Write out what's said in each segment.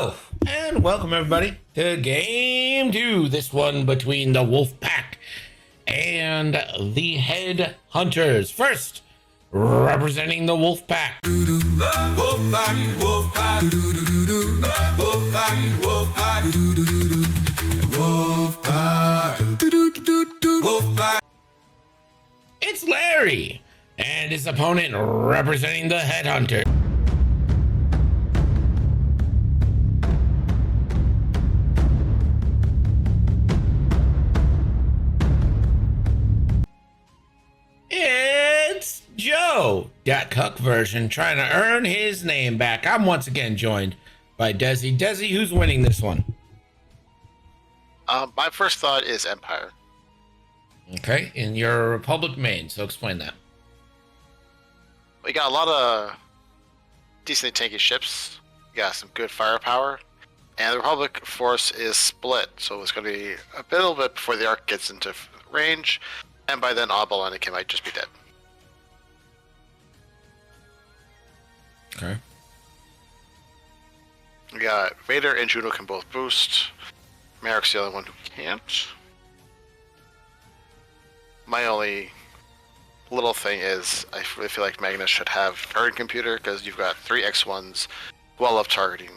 Hello, and welcome everybody to Game 2. This one between the Wolf Pack and the Head Hunters. First, representing the Wolf Pack. Wolf Pack, Wolf Pack, Wolf Pack, Wolf Pack, Wolf Pack, Wolf Pack. It's Larry, and his opponent representing the Head Hunter. It's Joe, that Cuck version, trying to earn his name back. I'm once again joined by Desi. Desi, who's winning this one? My first thought is Empire. Okay, and you're a Republic main, so explain that. We got a lot of decently tanky ships. We got some good firepower. And the Republic force is split, so it's going to be a little bit before the arc gets into range. And by then, Oddball and Anakin might just be dead. Okay. We got Vader and Juno can both boost. Merrick's the only one who can't. My only little thing is I really feel like Magnus should have target computer because you've got 3 X1s well up targeting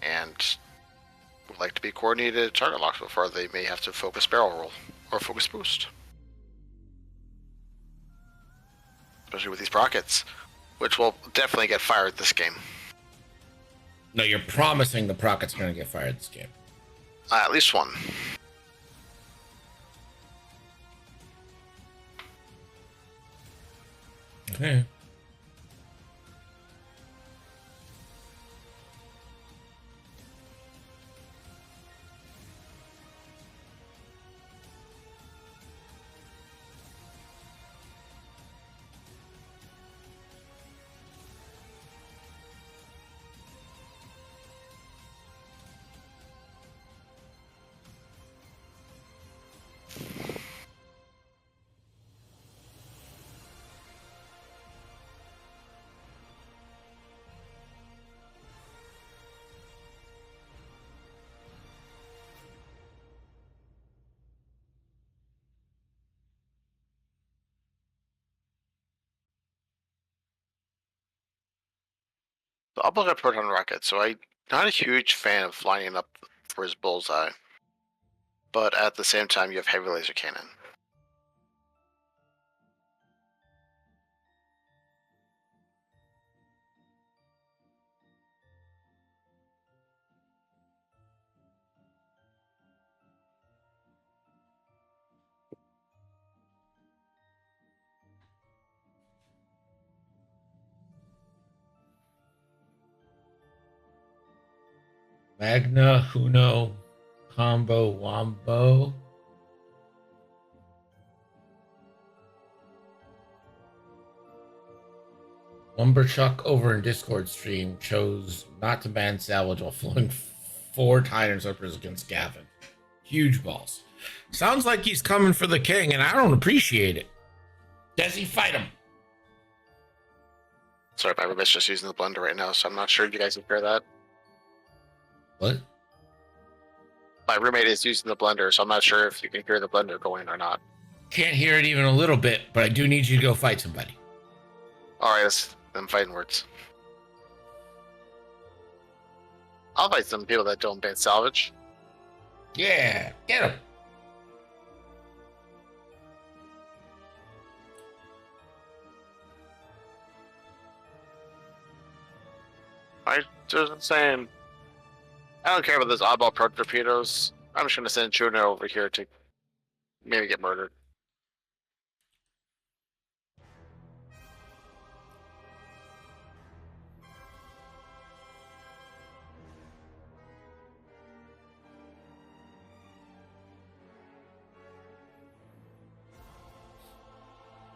and would like to be coordinated target locks before they may have to focus barrel roll or focus boost. Especially with these rockets, which will definitely get fired this game. No, you're promising the Procket's going to get fired this game. At least one. Okay. So I'll look at Proton Rocket, so I'm not a huge fan of lining up for his bullseye. But at the same time, you have Heavy Laser Cannon. Magna Huno Combo Wombo. Lumberchuck over in Discord stream chose not to ban salvage while flowing 4 Titan Usurpers against Gavin. Huge balls. Sounds like he's coming for the king, and I don't appreciate it. Does he fight him? Sorry, my roommate's just using the blender right now, so I'm not sure if you guys can hear that. What? My roommate is using the blender, so I'm not sure if you can hear the blender going or not. Can't hear it even a little bit, but I do need you to go fight somebody. Alright, that's them fighting words. I'll fight some people that don't ban salvage. Yeah, get him. I just saying, I don't care about those oddball pro torpedoes. I'm just gonna send Juno over here to maybe get murdered.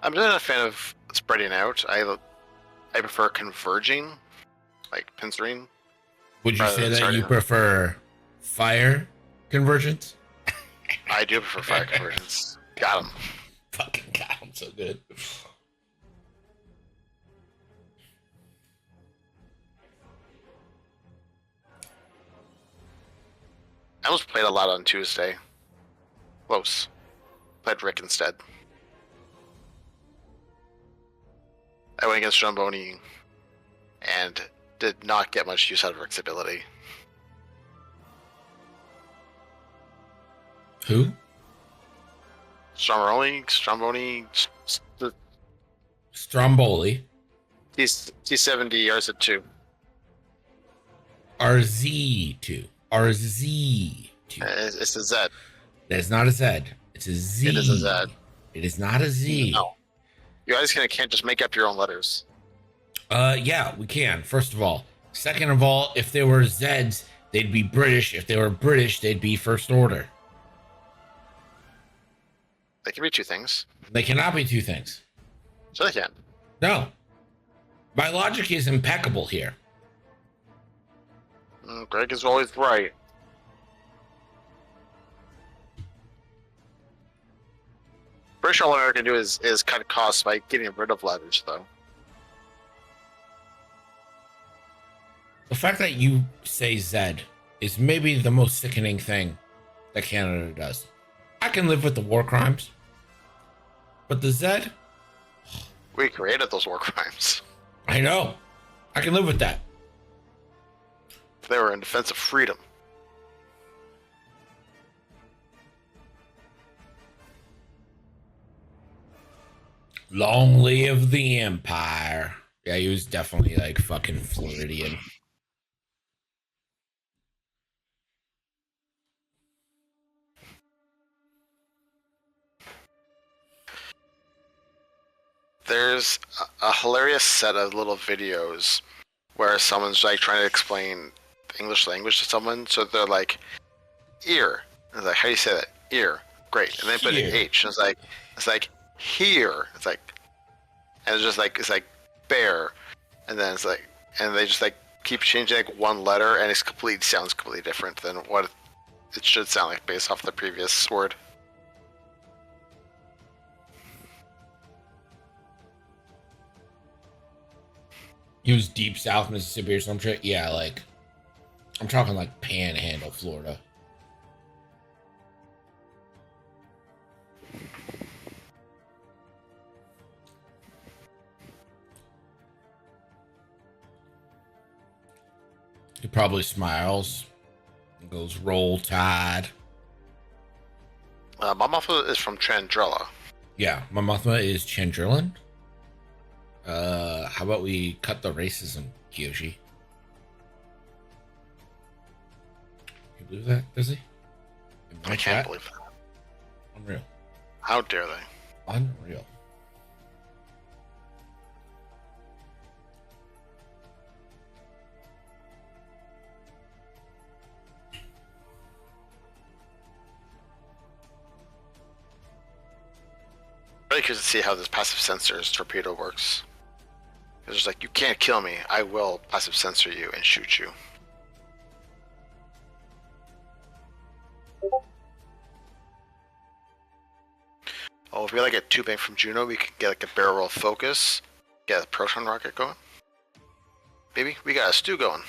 I'm not a fan of spreading out. I prefer converging, like pincering. Would you say that you prefer fire convergence? I do prefer fire convergence. Got him. Fucking got him so good. I almost played a lot on Tuesday. Close. Played Rick instead. I went against Stromboni and did not get much use out of Rick's ability. Who? Stromboni. Stromboli. He's T70 RZ2. RZ2. RZ2. It's a Z. That's not a Z. It's a Z. It is a Z. It is not a Z. No. You guys can't just make up your own letters. Yeah, we can. First of all. Second of all, if they were Zeds, they'd be British. If they were British, they'd be First Order. They can be two things. They cannot be two things. So they can. No. My logic is impeccable here. Greg is always right. Pretty sure all America can do is cut costs by getting rid of letters, though. The fact that you say Z is maybe the most sickening thing that Canada does. I can live with the war crimes, but the Z, We created those war crimes. I know. I can live with that. They were in defense of freedom. Long live the Empire. Yeah, he was definitely like fucking Floridian. There's a hilarious set of little videos where someone's like trying to explain the English language to someone. So they're like, ear. And it's like, how do you say that? Ear. Great. And they put an Here. H. And it's like here. It's like bear. And then it's like, and they just like keep changing like one letter, and sounds completely different than what it should sound like based off the previous word. He was deep South Mississippi or some shit. Yeah, like I'm talking like Panhandle, Florida. He probably smiles and goes, "Roll Tide." My mom is from Chandrella. Yeah, my Mothma is Chandrillan. How about we cut the racism, Kyoshi? You believe that, does he? In my I chat? can't believe that. Unreal. How dare they? Unreal. Really curious to see how this passive censor's torpedo works. It's just like, you can't kill me. I will passive censor you and shoot you. Oh, if we like get two bank from Juno, we could get like a barrel roll focus, get a proton rocket going. Baby, we got a stew going.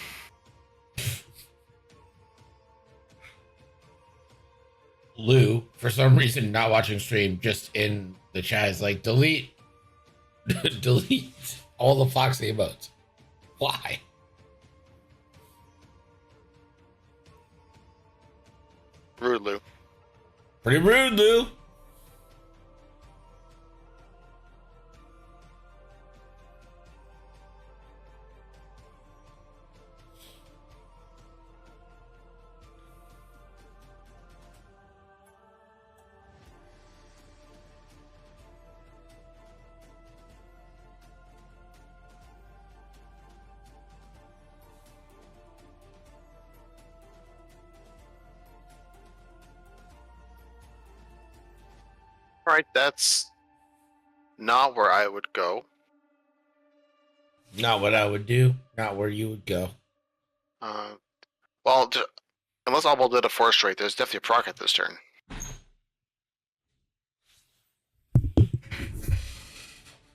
Lou, for some reason, not watching stream, just in the chat is like, delete, delete all the Foxy emotes. Why? Rude, Lou. Pretty rude, Lou. Alright, that's not where I would go. Not what I would do. Not where you would go. Well, unless Obel did a force rate, there's definitely a proc at this turn.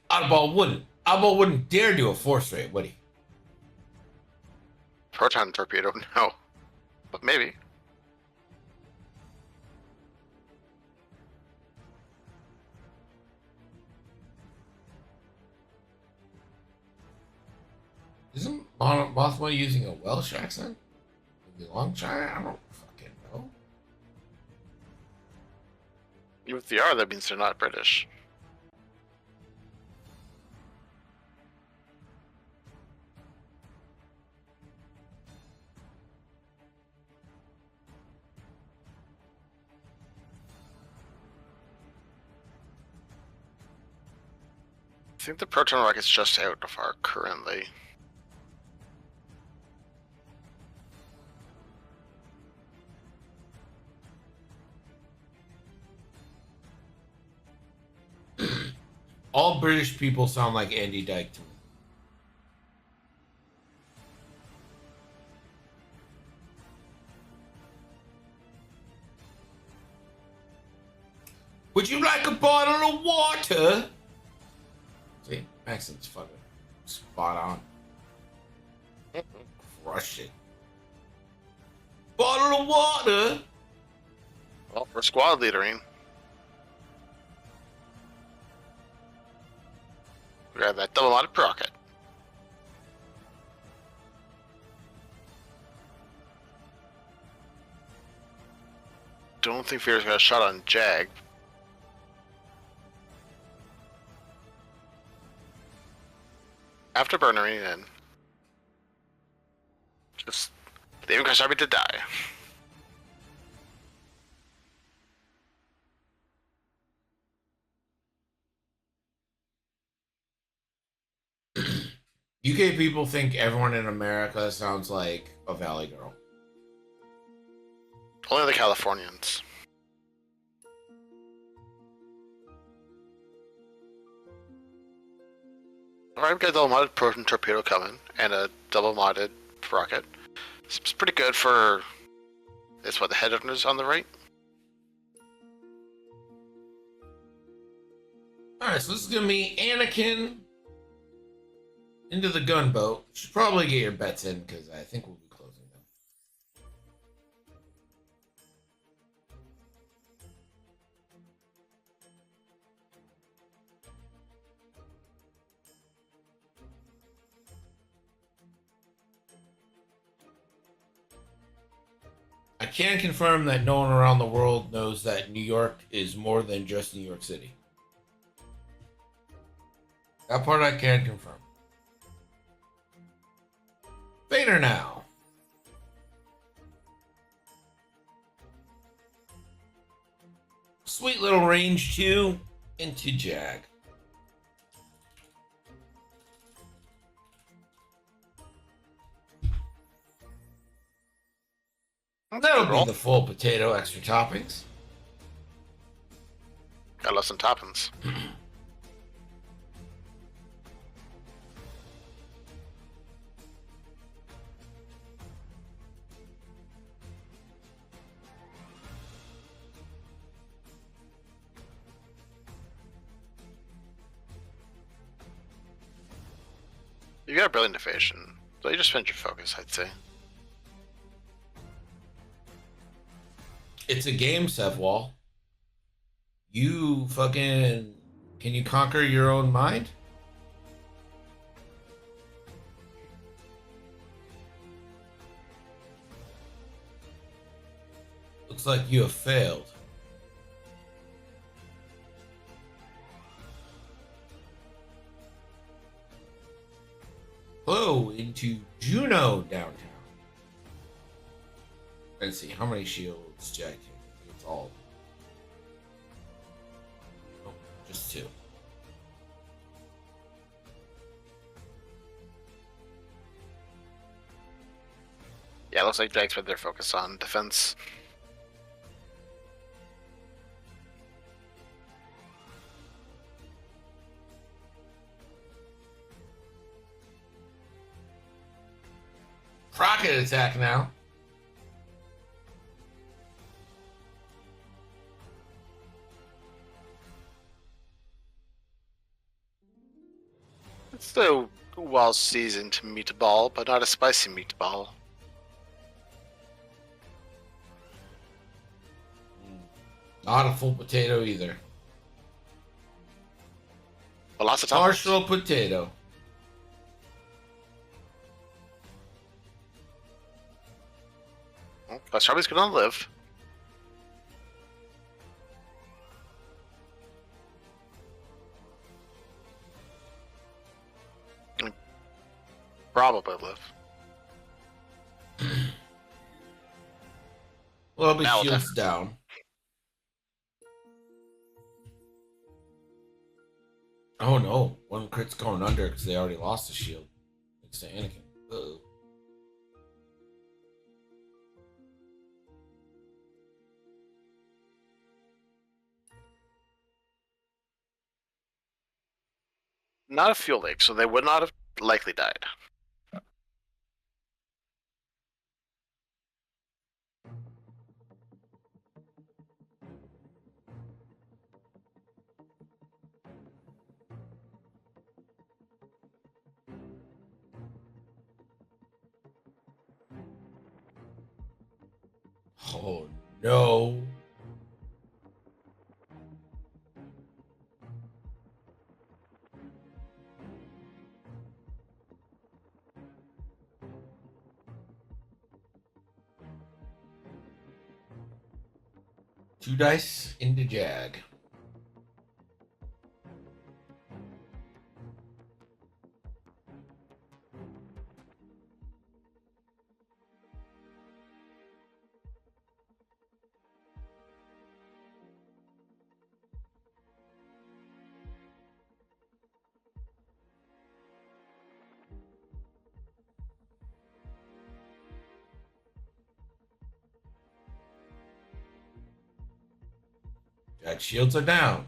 Oddball wouldn't dare do a force rate, would he? Proton torpedo, no. But maybe. Mothma using a Welsh accent? Longshire? I don't fucking know. If they are, that means they're not British. I think the proton rocket's just out of our currently. All British people sound like Andy Dyke to me. Would you like a bottle of water? See, accent's fucking spot on. Crush it. Bottle of water. Well, we're squad leadering. We have that double modded rocket. Don't think Fear's got a shot on Jag. Afterburnering in. Just leaving Kasabi to die. UK people think everyone in America sounds like a Valley Girl. Only the Californians. Alright, we've got a double modded proton torpedo coming and a double modded rocket. It's pretty good for. It's what the headhunters on the right. Alright, so this is gonna be Anakin into the gunboat. Should probably get your bets in because I think we'll be closing them. I can confirm that no one around the world knows that New York is more than just New York City. That part I can confirm. Vader now. Sweet little range 2 into Jag. That'll be the full potato extra toppings. Got love some toppings. You got a brilliant evasion, so you just spent your focus, I'd say. It's a game, Sevwall. You fucking... Can you conquer your own mind? Looks like you have failed. Hello, into Juno downtown. Let's see, how many shields Jag? It's all. Oh, just 2. Yeah, it looks like Jags put their focus on defense. Rocket attack now. It's a well-seasoned meatball, but not a spicy meatball. Not a full potato either. But lots of toppings. Partial potato. That's probably gonna live. Probably live. Well, but Now shield's down. Oh no, one crit's going under because they already lost the shield. Thanks to Anakin. Uh-oh. Not a fuel leak, so they would not have likely died. Oh no. Two dice into Jag. Jag shields are down.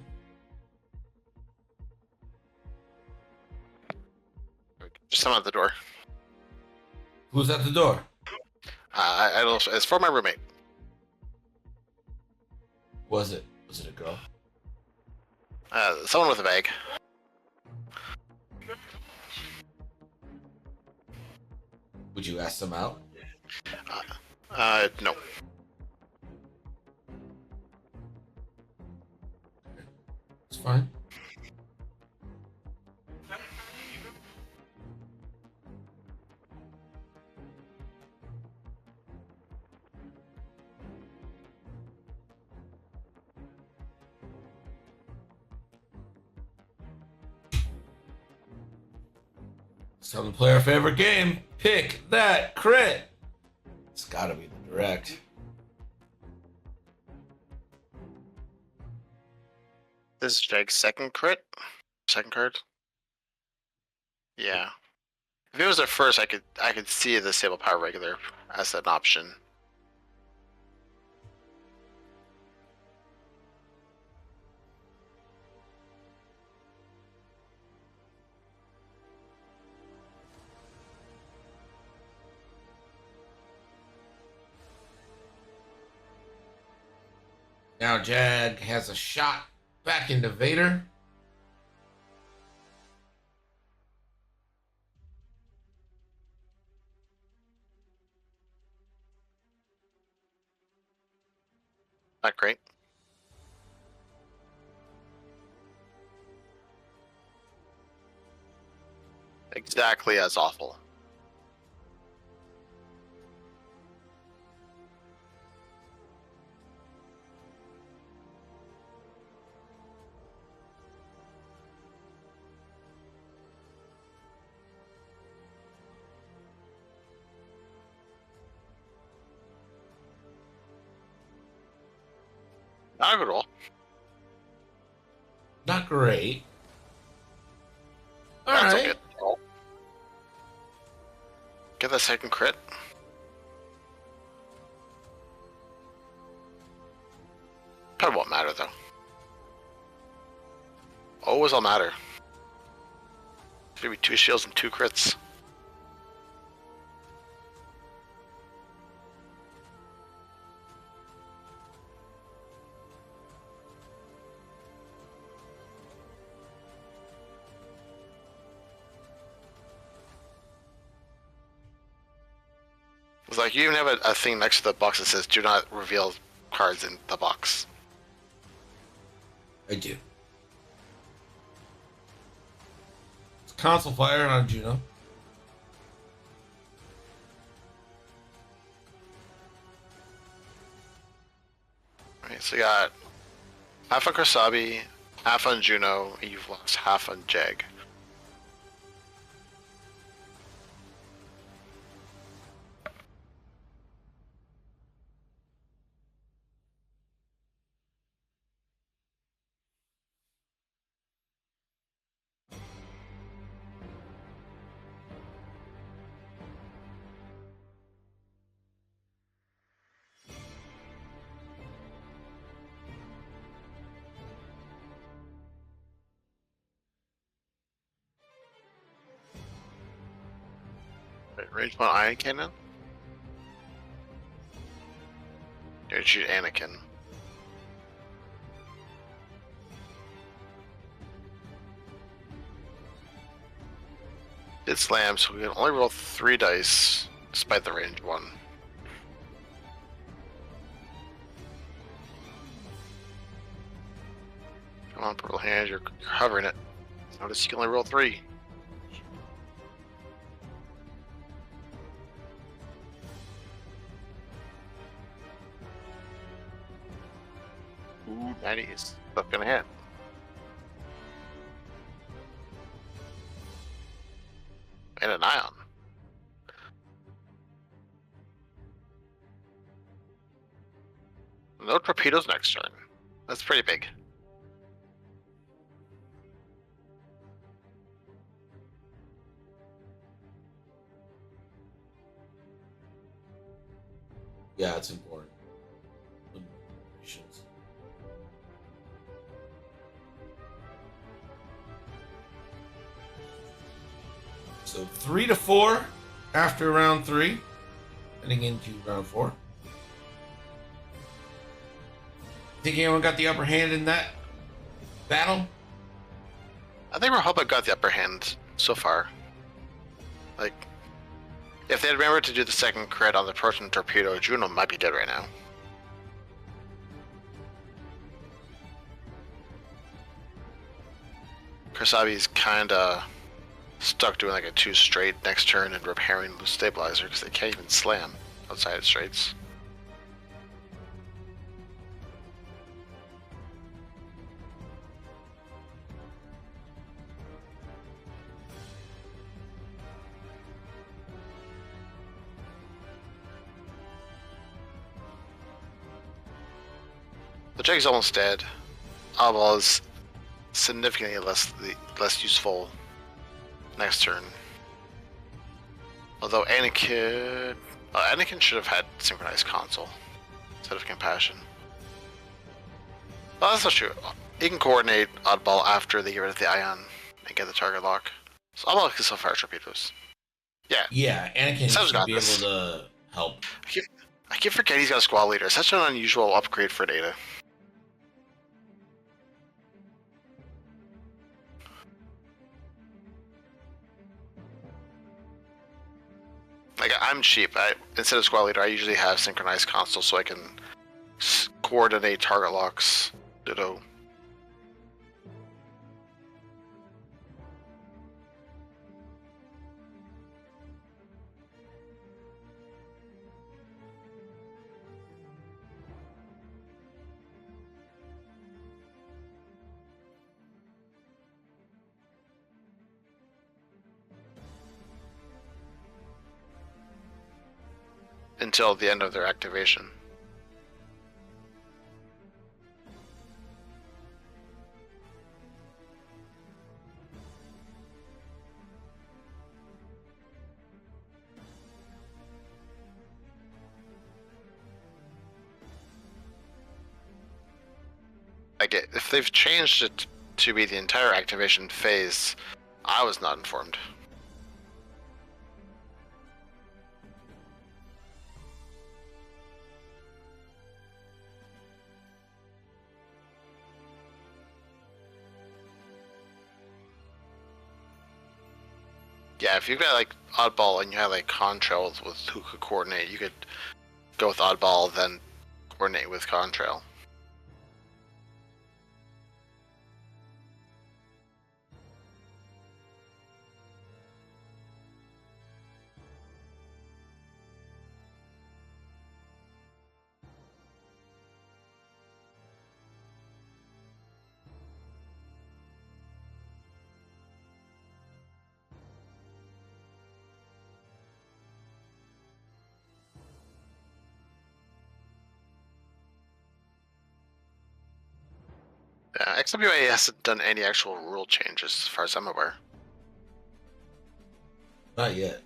Just someone at the door. Who's at the door? I don't. It's for my roommate. Was it a girl? Someone with a bag. Would you ask them out? No. It's fine. Some play our favorite game. Pick that crit. It's gotta be the direct. This is Jag's second crit. Second card. Yeah. If it was their first, I could see the Sable Power regular as an option. Now Jag has a shot back into Vader. Not great. Exactly as awful. Not good at all. Not great. All That's right. okay. Get that second crit. Probably won't matter though. Always will matter. Maybe 2 shields and 2 crits. It's like you even have a thing next to the box that says "Do not reveal cards in the box." I do. It's console fire on Juno. Okay, so you got half on Krasabi, half on Juno, and you've lost half on Jeg. Right, range 1 Ion Cannon. You're gonna shoot Anakin. Did slam, so we can only roll 3 dice despite the range 1. Come on, Purple Hand, you're hovering it. Notice you can only roll 3. Ooh, 90 is stuff gonna hit. And an Ion. No torpedoes next turn. That's pretty big. Yeah, it's important. So 3 to 4 after round 3, heading into round 4. Think anyone got the upper hand in that battle? I think Republic got the upper hand so far. Like, if they had remembered to do the second crit on the proton torpedo, Juno might be dead right now. Krasabi's kinda stuck doing like a 2 straight next turn and repairing the stabilizer because they can't even slam outside of straights. The Jeg's almost dead. Oddball is significantly less useful next turn. Although Anakin should have had synchronized console instead of compassion. Well, that's not true. He can coordinate Oddball after they get rid of the Ion and get the target lock. So Oddball can still fire torpedoes. Yeah. Yeah, Anakin Sounds should be this. able to help. I keep forgetting he's got a squad leader. Such an unusual upgrade for Data. Like, I'm cheap. Instead of squad leader, I usually have synchronized console so I can coordinate target locks. Ditto. Until the end of their activation. Like, if they've changed it to be the entire activation phase, I was not informed. Yeah, if you've got like Oddball and you have like Contrail with who could coordinate, you could go with Oddball, then coordinate with Contrail. XWA hasn't done any actual rule changes as far as I'm aware. Not yet.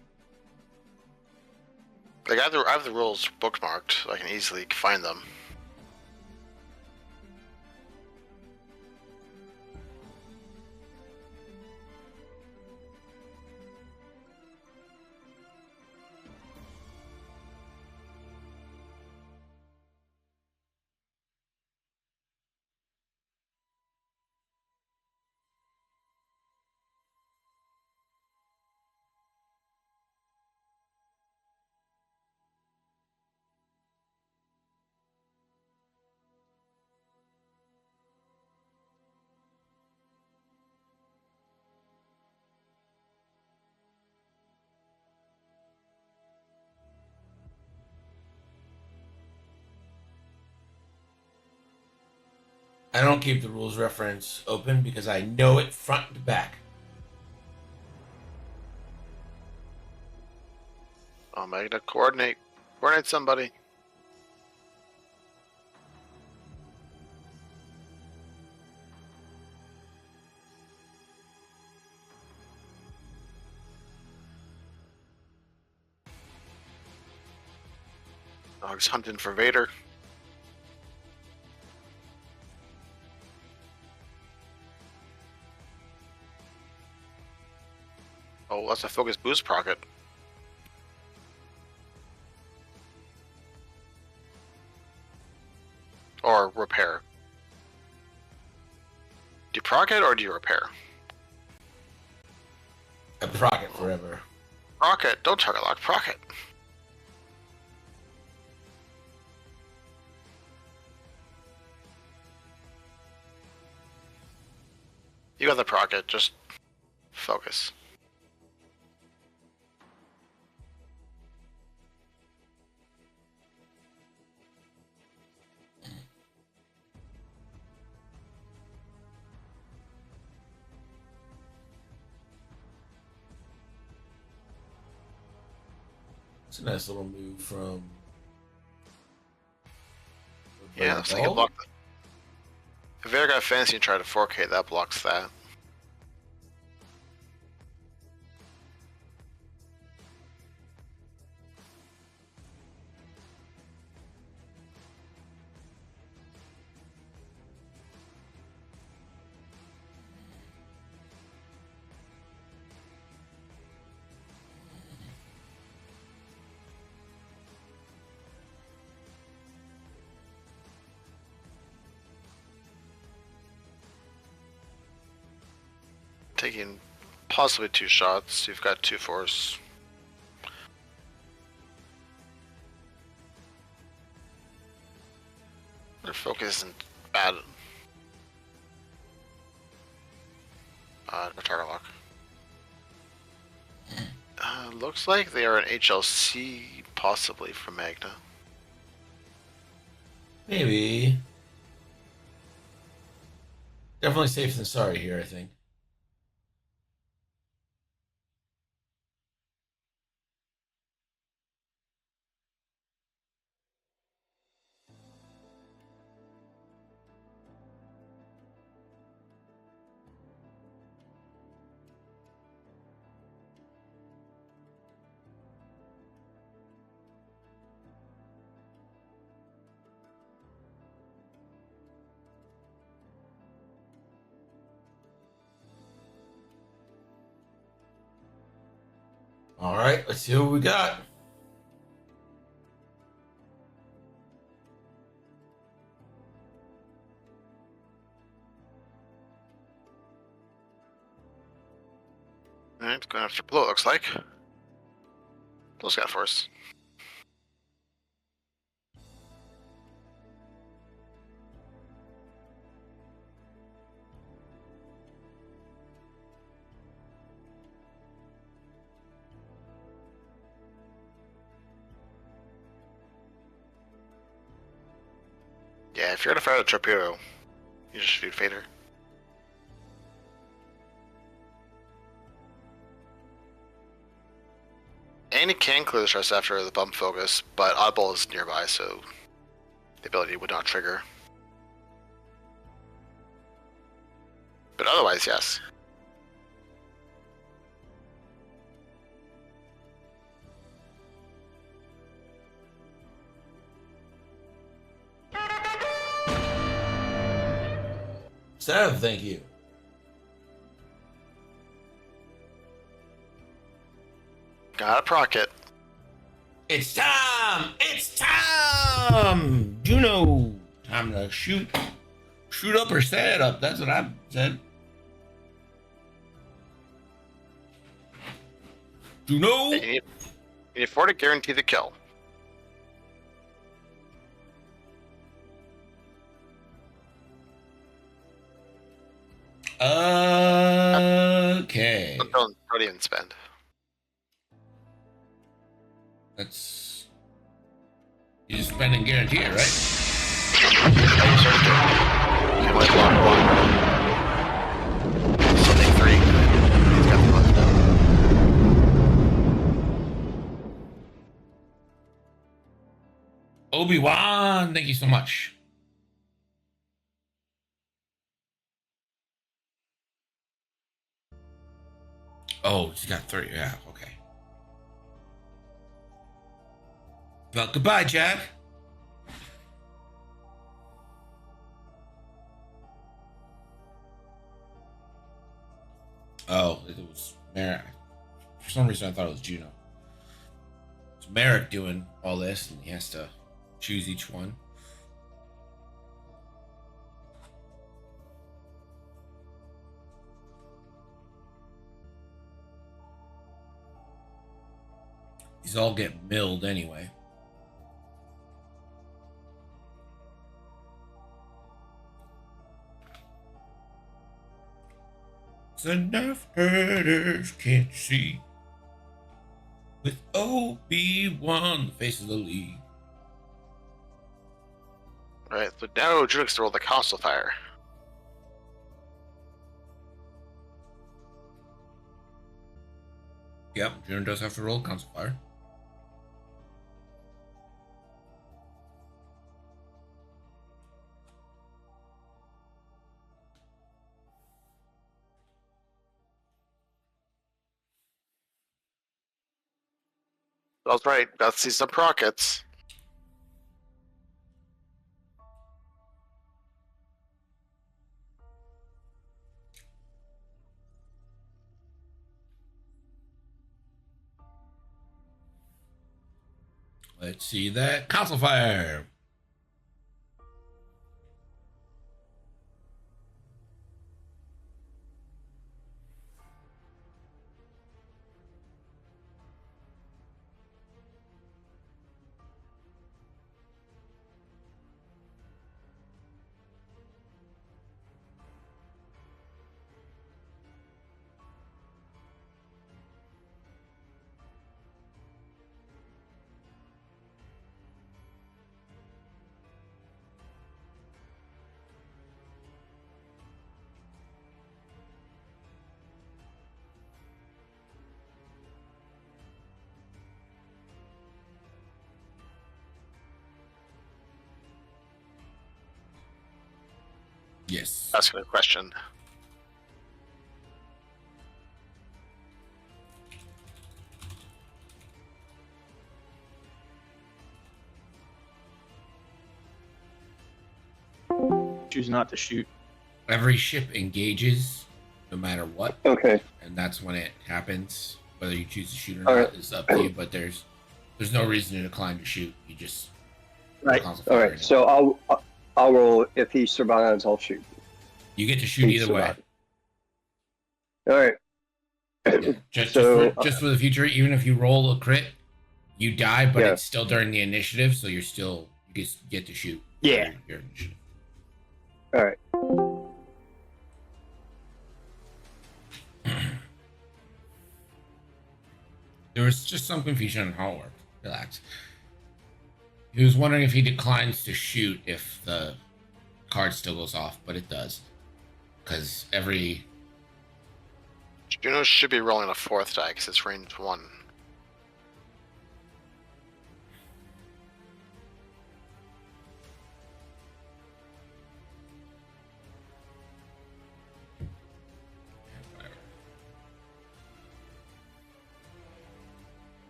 Like I have the rules bookmarked, so I can easily find them. I don't keep the rules reference open because I know it front to back. Oh, Magna, coordinate somebody. Oh, he's hunting for Vader. Oh, that's a focus boost procket. Or repair. Do you proc it or do you repair? I proc it forever. Proc it. Don't target lock. Proc it. You got the proc it. Just focus. It's a nice little move from. Yeah, looks like it blocked it. If Vader got fancy and tried to 4K, that blocks that. Taking possibly 2 shots. You've got 2 force. Their focus isn't bad. No target lock. Looks like they are an HLC, possibly from Magna. Maybe. Definitely safe than sorry here, I think. All right, let's see what we got. Alright, going after Blue, it looks like. Blue's got force. Yeah, if you're gonna fire the torpedo, you just shoot Vader. And he can clear the stress after the bump focus, but Oddball is nearby, so the ability would not trigger. But otherwise, yes. Sev, thank you. Got a procket. It's time! It's time! Juno! Time to shoot. Shoot up or set up. That's what I said. Juno! You need 4 to guarantee the kill. Okay. Until Protean spend. That's. You just spend and guarantee it, right? Oh, you started doing it. You only block 1. So take 3. He's got the left. Obi-Wan, thank you so much. Oh, she's got 3. Yeah, okay. Well, goodbye, Jack. Oh, it was Merrick. For some reason, I thought it was Juno. It's Merrick doing all this, and he has to choose each one. These all get milled anyway. Enough herders can't see. With Obi-Wan, the face of the league. Alright, so now Drew gets to roll the Console Fire. Yep, Juno does have to roll console fire. That's right, got to see some prockets. Let's see that console fire. Yes. Asking a question. Choose not to shoot. Every ship engages no matter what. Okay. And that's when it happens. Whether you choose to shoot or All not right. is up to you, but there's no reason to decline to shoot. You just Right. console All fire right. So I'll roll. If he survives, I'll shoot. you get to shoot He either way. survived. All right. Yeah. Just So, for the future, even if you roll a crit, you die, but Yeah. it's still during the initiative, so you get to shoot. Yeah. Your initiative. All right. There was just some confusion on how it worked. Relax. He was wondering if he declines to shoot if the card still goes off, but it does. Because every... Juno should be rolling a 4th die because it's range 1.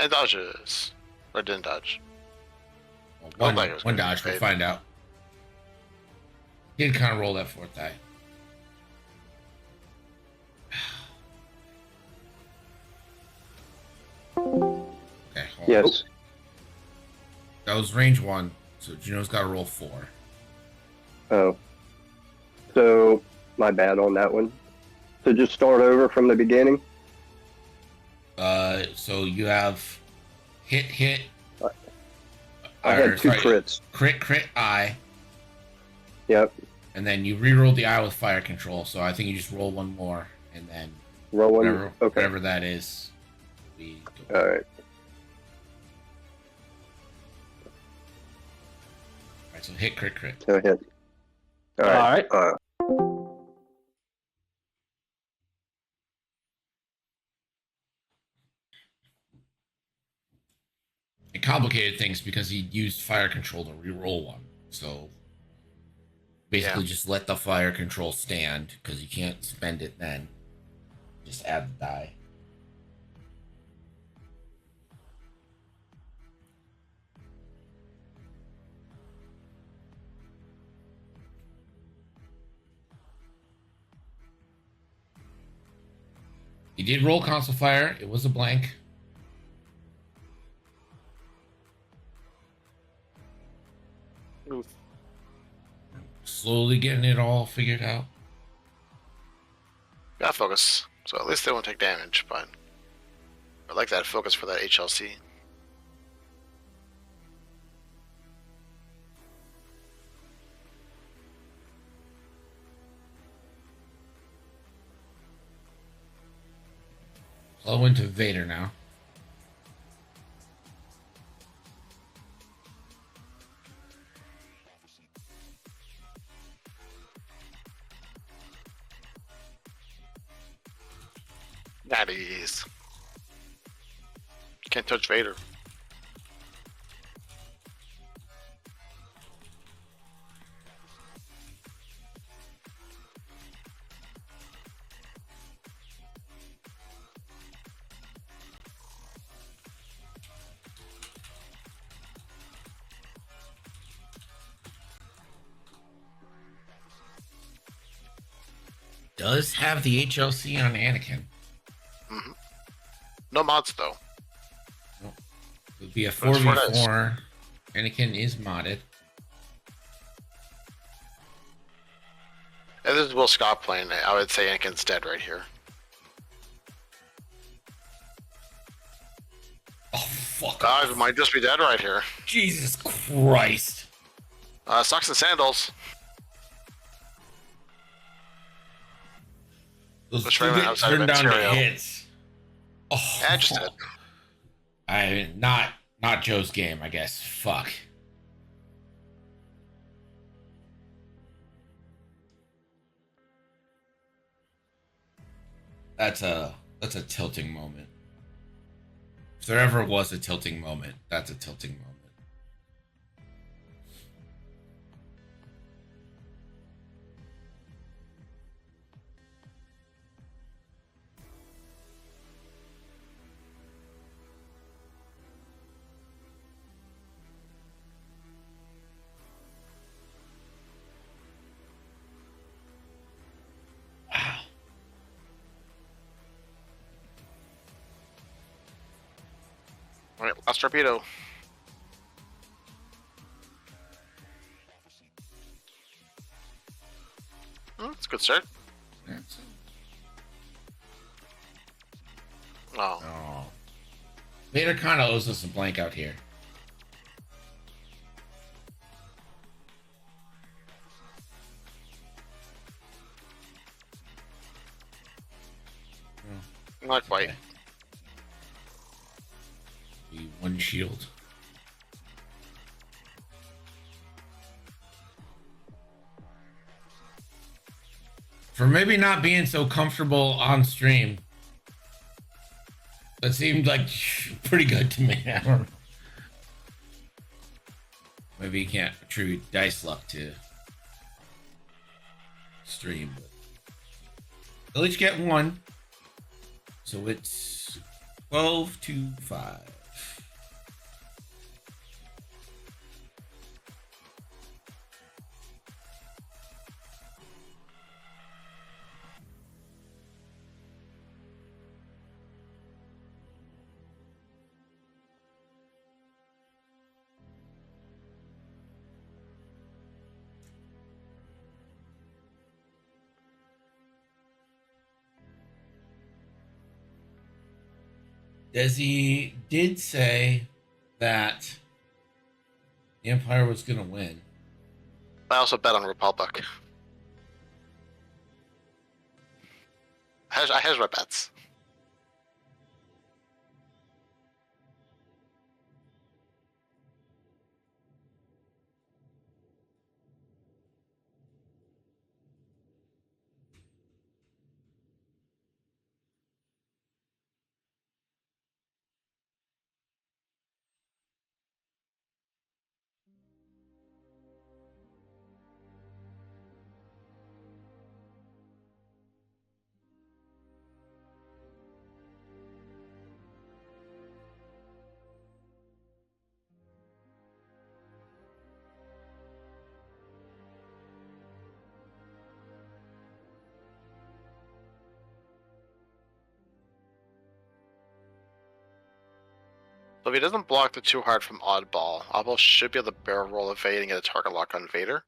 And dodges. Or didn't dodge. Well, like it was one gonna be dodge. We'll great. find out. He did kind of roll that fourth die. Okay, hold on. Yes. That was range 1, so Juno's got to roll 4. Oh. So, my bad on that one. So just start over from the beginning? So you have hit. I had two crits. Crit, eye, Yep. and then you rerolled the eye with fire control. So I think you just roll one more, and then Roll one. whatever, Okay. whatever that is. Alright. Alright, so hit, crit. Go ahead. Alright. It complicated things because he used fire control to reroll one. So basically, just let the fire control stand because you can't spend it then. Just add the die. He did roll console fire. It was a blank. Oof. Slowly getting it all figured out. Got focus. So at least they won't take damage, but I like that focus for that HLC. Slow into Vader now. Natties. Can't touch Vader. Does have the HLC on Anakin. No mods though. It would be a That's what it is. 4v4. Anakin is modded. If this is Will Scott playing, I would say Anakin's dead right here. Oh, fuck. It might just be dead right here. Jesus Christ. Socks and sandals. Those Let's two try get outside of turned down to material. hits. Oh, Yeah, just dead. I mean, not Joe's game, I guess. Fuck. That's a tilting moment. If there ever was a tilting moment, that's a tilting moment. Wow. Alright, last torpedo. That's a good start. Oh, Oh. Vader kind of owes us a blank out here. not quite. Okay. Be one shield. For maybe not being so comfortable on stream. That seemed like pretty good to me. I don't know. Maybe you can't attribute dice luck to stream, but at least get one. So it's 12 to 5. Desi did say that the Empire was going to win. I also bet on Republic. I hedge my bets. So if he doesn't block the too hard from Oddball, Oddball should be able to barrel roll evade and get a target lock on Vader.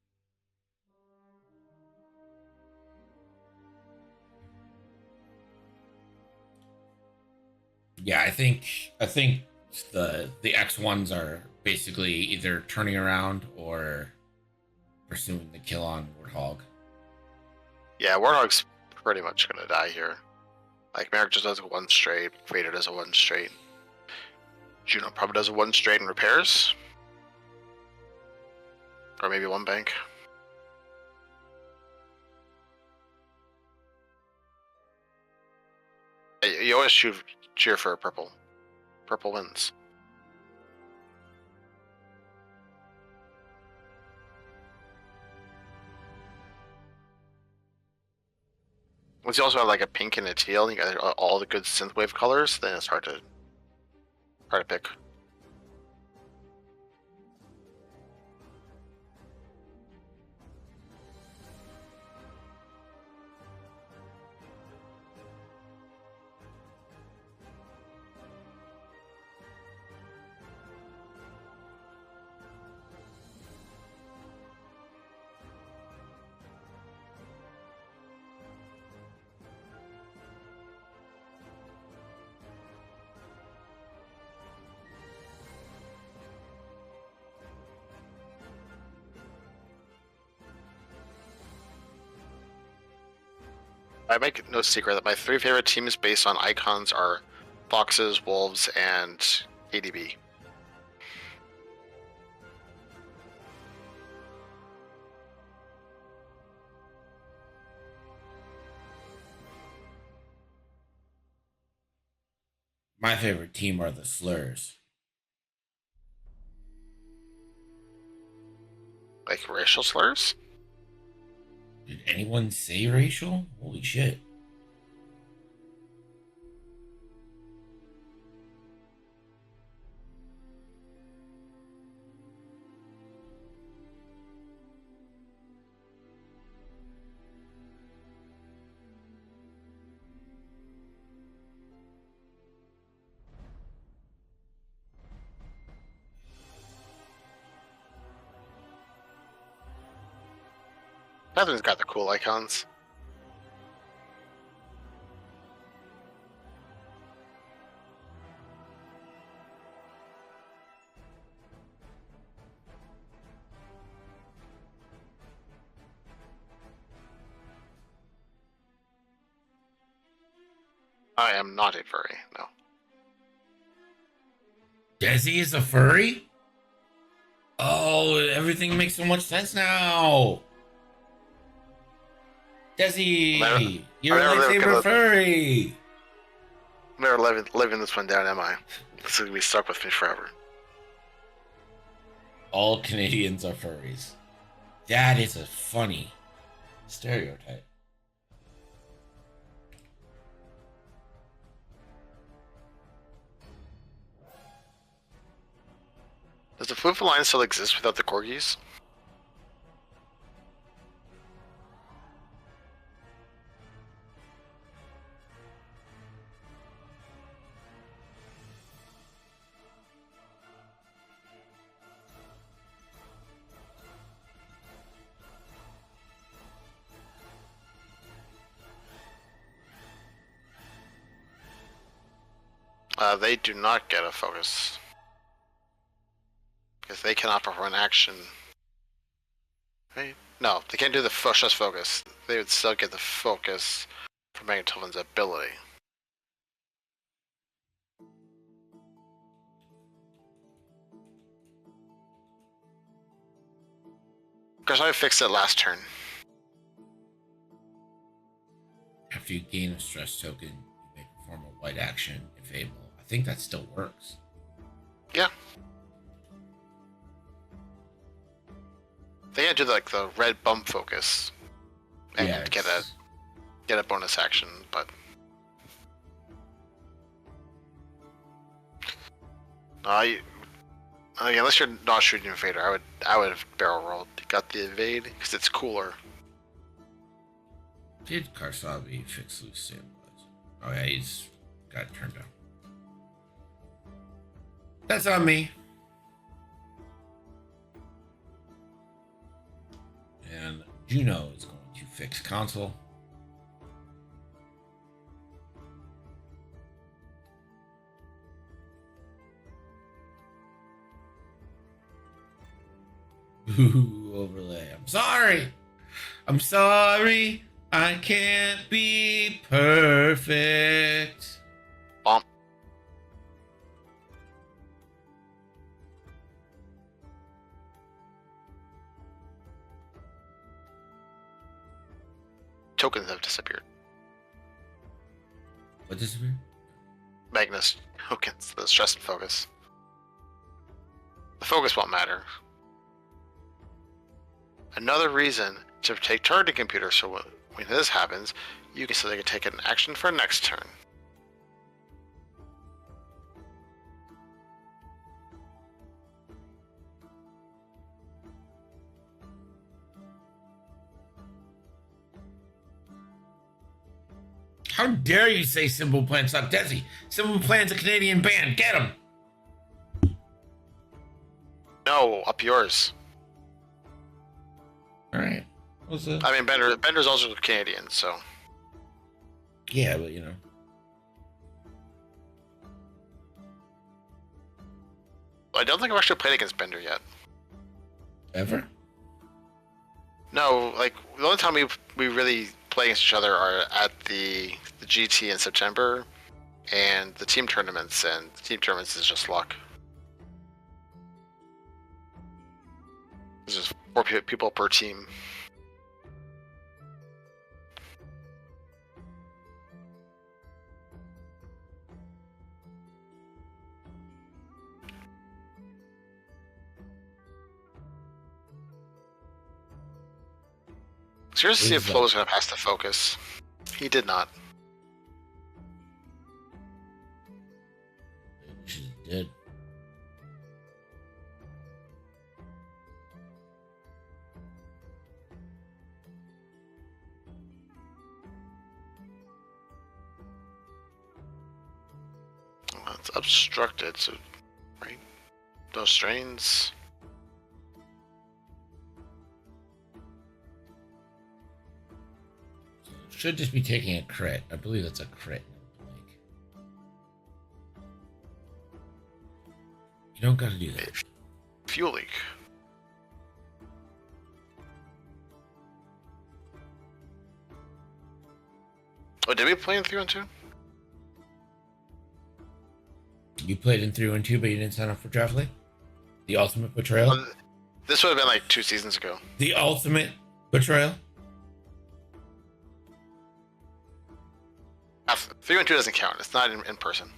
Yeah, I think the X1s are basically either turning around or pursuing the kill on Warthog. Yeah, Warthog's pretty much gonna die here. Like Merrick just does a 1 straight, Vader does a 1 straight. Juno probably does a 1 straight and repairs. Or maybe 1 bank. You always cheer for a purple. Purple wins. Once you also have like a pink and a teal, and you got all the good synthwave colors, then it's hard to pick. I make no secret that my 3 favorite teams based on icons are Foxes, Wolves, and ADB. My favorite team are the Slurs. Like racial slurs? Did anyone say racial? Holy shit. Catherine's got the cool icons. I am not a furry, no. Desi is a furry? Oh, everything makes so much sense now. Desi, you're a lightsaber furry. I'm never living this one down, am I? This is gonna be stuck with me forever. All Canadians are furries. That is a funny stereotype. Does the Floof Alliance still exist without the Corgis? They do not get a focus. Because they cannot perform an action. Right? No, they can't do the just focus. They would still get the focus from Megatillman's ability. Because I fixed it last turn. After you gain a stress token, you may perform a white action if able. I think that still works. Yeah. They can't do like the red bump focus and Yeah, get a bonus action, but unless you're not shooting invader, I would have barrel rolled. You got the evade because it's cooler. Did Karsabi fix loose stabilize? Oh yeah, he's got it turned down. That's on me. And Juno is going to fix console. Ooh, overlay. I'm sorry. I'm sorry. I can't be perfect. Bump. Tokens have disappeared. What disappeared? Magnus tokens, the stress and focus. The focus won't matter. Another reason to take targeting computer, so when this happens, you can still take an action for next turn. How dare you say Simple Plan suck Desi? Simple Plan's a Canadian band. Get him. No, up yours. All right. What's up? I mean, Bender's also Canadian, so. Yeah, but you know. I don't think I've actually played against Bender yet. Ever? No, like the only time we really play against each other are at the GT in September, and the team tournaments. And the team tournaments is just luck. There's just 4 people per team. Curious to see if Flo was going to pass the focus. He did not. She's dead. Well, it's obstructed, so right. Those strains. Should just be taking a crit. I believe that's a crit. You don't gotta do that. Fuel leak. Oh, did we play in 3-on-2? You played in 3-1-2, but you didn't sign up for Draft League? The ultimate betrayal? This would have been like 2 seasons ago. The ultimate betrayal? 3-on-2 doesn't count. It's not in person.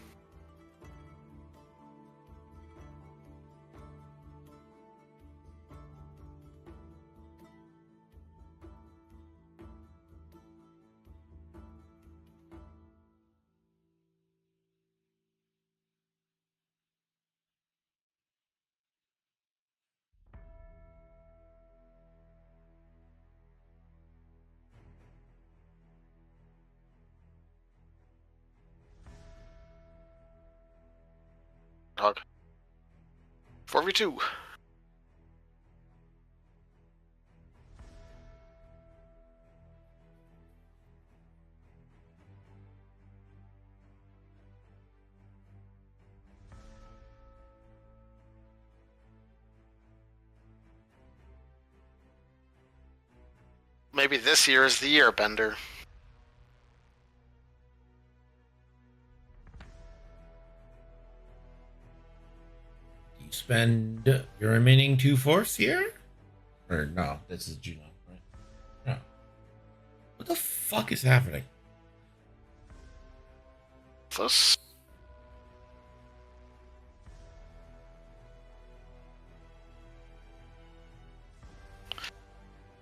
Dog. 4v2. maybe this year is the year, Bender. You spend your remaining 2 force here? Or no, this is Juno, right? No. What the fuck is happening? Close.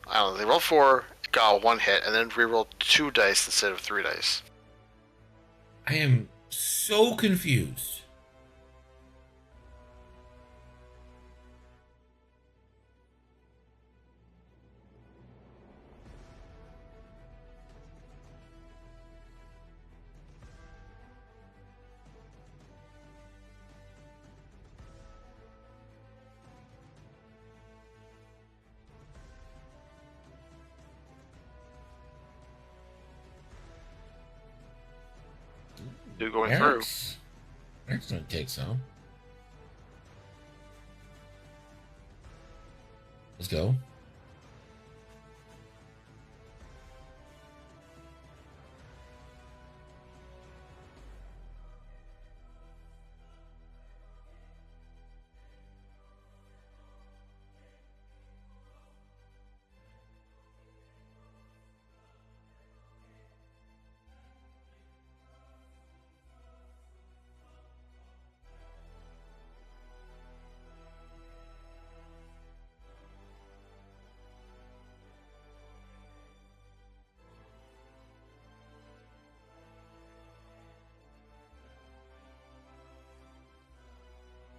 I don't know. They roll 4, got 1 hit, and then reroll 2 dice instead of 3 dice. I am so confused. Do going through. Eric's gonna take some. Let's go.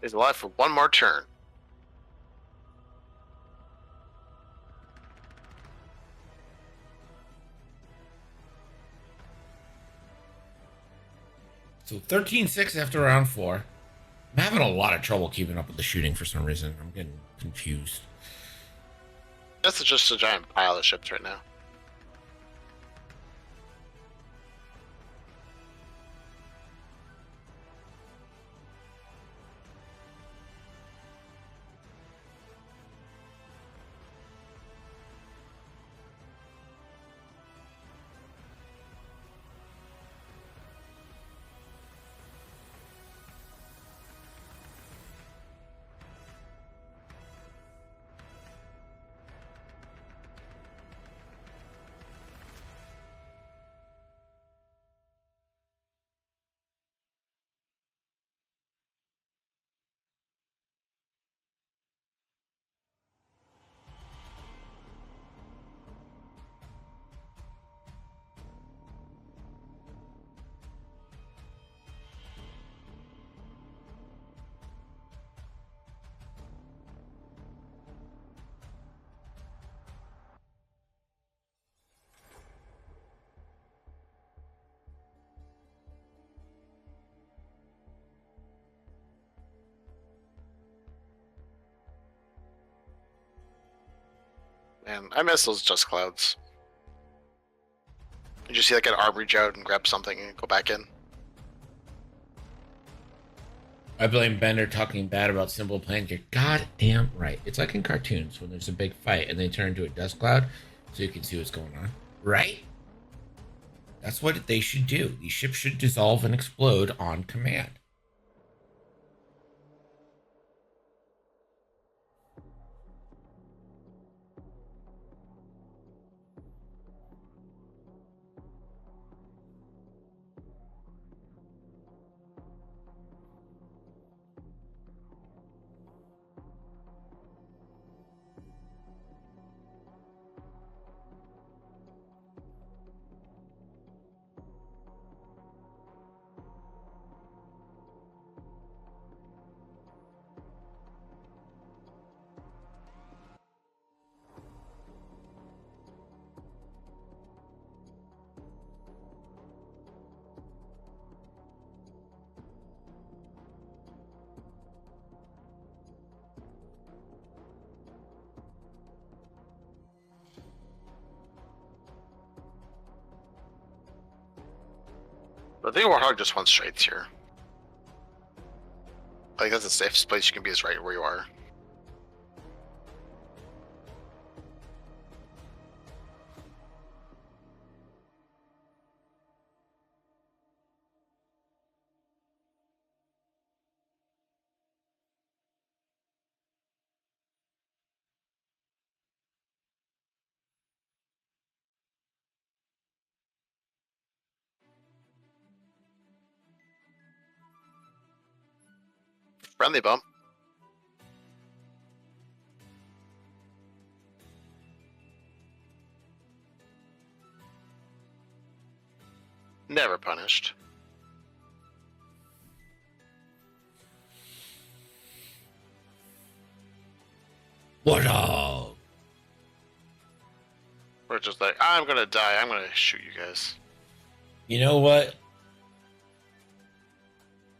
He's alive for 1 more turn. So 13-6 after round 4. I'm having a lot of trouble keeping up with the shooting for some reason. I'm getting confused. This is just a giant pile of ships right now. Man, I miss those Just Clouds. You just see like an arm reach out and grab something and go back in. I blame Bender talking bad about Simple Plan. You're goddamn right. It's like in cartoons when there's a big fight and they turn into a dust cloud so you can see what's going on. Right? That's what they should do. These ships should dissolve and explode on command. But I think Warhog just wants straights here. Like that's the safest place you can be is right where you are. Friendly bump. Never punished. What up? We're just like, I'm gonna die. I'm gonna shoot you guys. You know what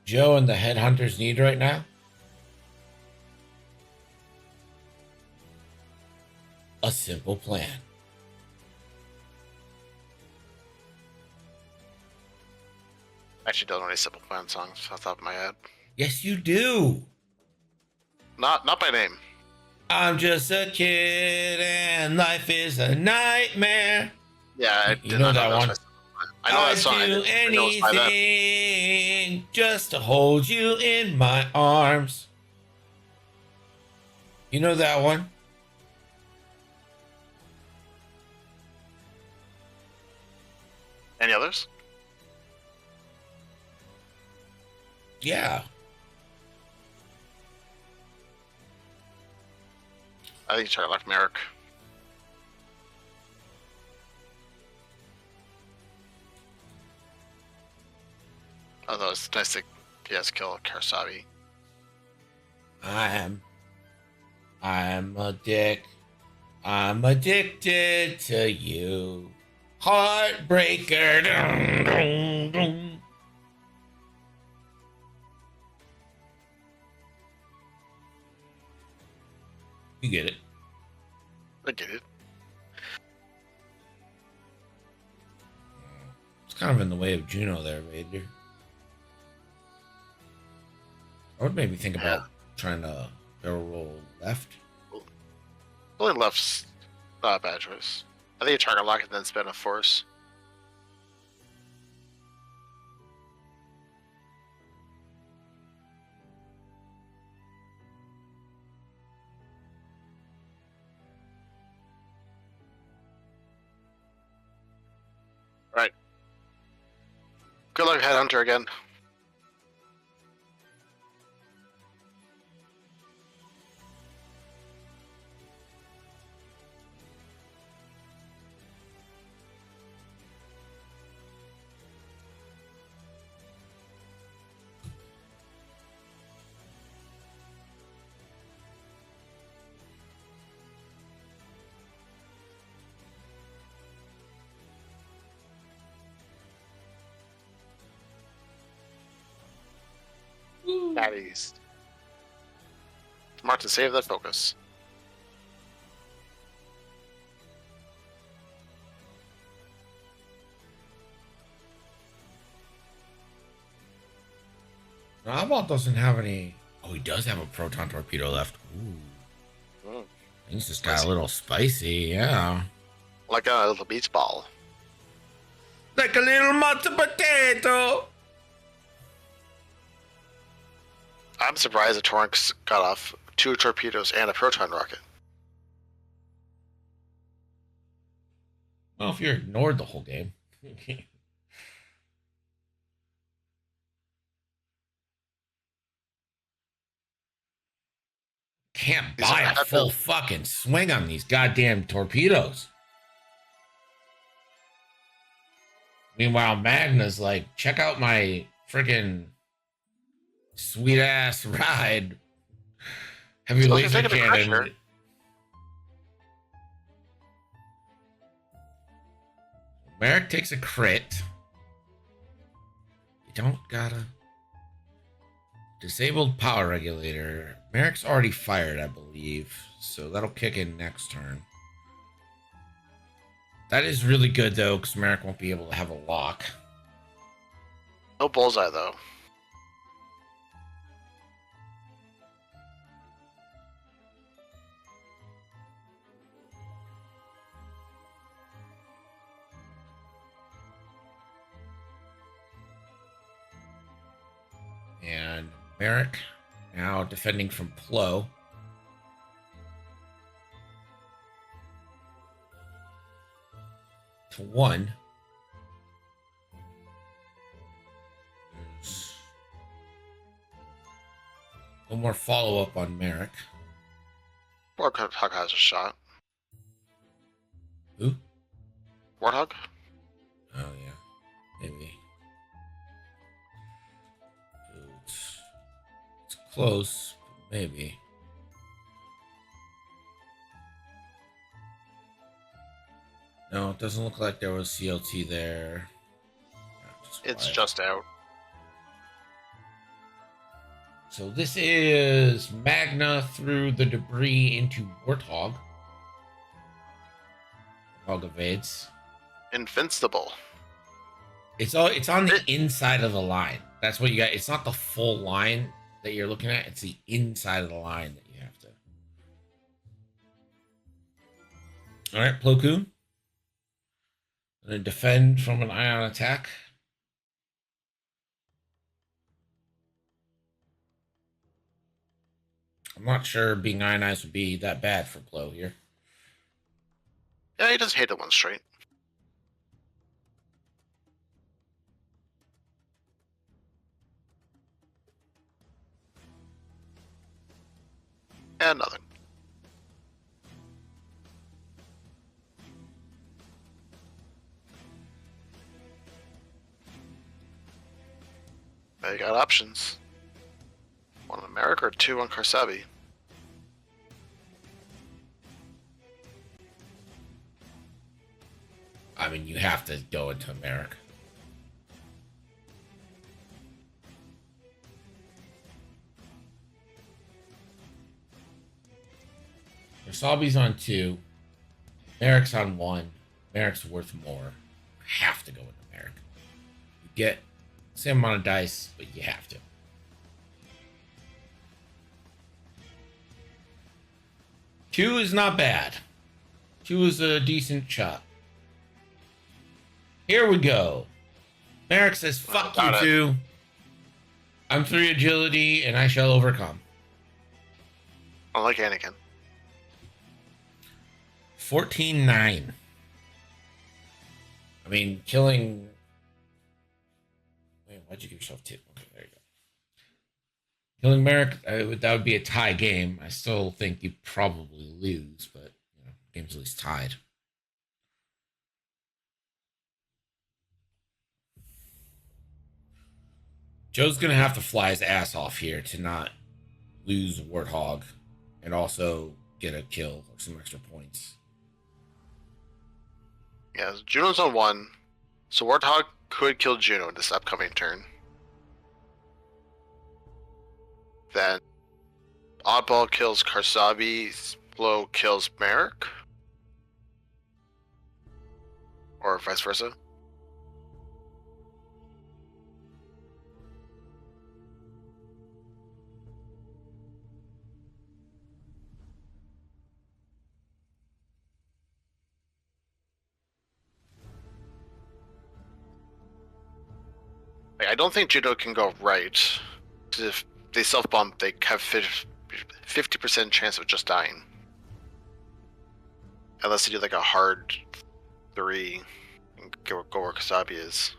Joe and the headhunters need right now? A simple plan. I actually don't know any Simple Plan songs off the top of my head. Yes, you do. Not by name. I'm just a kid and life is a nightmare. Yeah, I You did know not that know one? by Simple Plan. I know that song. I I'd do didn't know it was by them. anything just to hold you in my arms. You know that one? Any others? Yeah. I think you tried like Merrick. Although it's nice to kill Karasabi. I'm a dick. I'm addicted to you. Heartbreaker. Dun, dun, dun. You get it. I get it. It's kind of in the way of Juno there, Vader. I would maybe think about trying to barrel roll left. Pulling left's not a bad choice. I think you target lock and then spend a force. Right. Good luck, Headhunter, again. Daddies. Smart to save that focus. Nabal doesn't have any. Oh, he does have a proton torpedo left. Ooh. Mm. Things just got a little spicy, yeah. Like a little beach ball. Like a little matzo potato. I'm surprised the Torrents got off 2 torpedoes and a proton rocket. Well, if you're ignored the whole game. Can't buy a full fucking swing on these goddamn torpedoes. Meanwhile, Magna's like, check out my freaking sweet ass ride. Heavy So laser take a cannon. pressure. Merrick takes a crit. You don't gotta. Disabled power regulator. Merrick's already fired, I believe. So that'll kick in next turn. That is really good, though, because Merrick won't be able to have a lock. No bullseye, though. And Merrick now defending from Plo. To 1. No more follow up on Merrick. Warthog has a shot. Who? Warthog? Oh yeah, maybe. It's close, but maybe. No, it doesn't look like there was CLT there. It's quiet. just out. So this is Magna through the debris into Warthog. Warthog evades. Invincible. It's on the inside of the line. That's what you got. It's not the full line that you're looking at. It's the inside of the line that you have to. All right, Plo Koon. Gonna defend from an ion attack. I'm not sure being ionized would be that bad for Plo here. Yeah, he just hit it one straight. And nothing. Now you got options. One on America or two on Karsabi. I mean, you have to go into America. Wasabi's on 2. Merrick's on 1. Merrick's worth more. You have to go into Merrick. You get the same amount of dice, but you have to. Two is not bad. 2 is a decent shot. Here we go. Merrick says, fuck you, 2. I'm 3 agility, and I shall overcome. Unlike Anakin. 14-9. I mean, killing... Wait, why'd you give yourself 2? Okay, there you go. Killing Merrick, that would be a tie game. I still think you'd probably lose, but you know, game's at least tied. Joe's going to have to fly his ass off here to not lose Warthog and also get a kill or some extra points. Yeah, Juno's on 1. So Warthog could kill Juno this upcoming turn. Then Oddball kills Karsabi, Splo kills Merrick. Or vice versa. I don't think Judo can go right. Because if they self-bomb, they have 50% chance of just dying. Unless they do like a hard 3 and go where Kasabi is.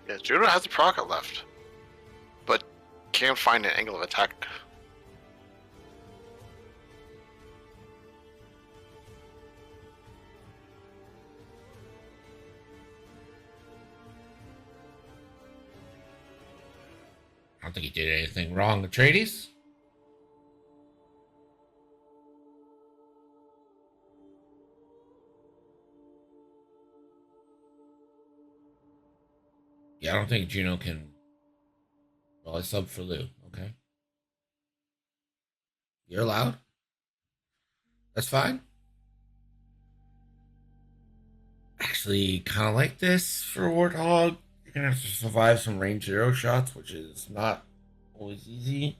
Yeah, Juno has a proc left, but can't find an angle of attack. I don't think he did anything wrong, Atreides. Yeah, I don't think Juno can. Well, I sub for Lou. Okay. You're allowed. That's fine. Actually, kind of like this for Warthog. You're gonna have to survive some range zero shots, which is not always easy.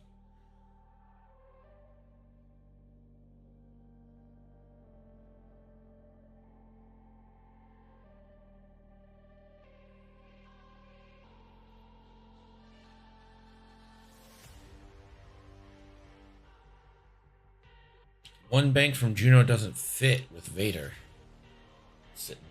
One bank from Juno doesn't fit with Vader. Sitting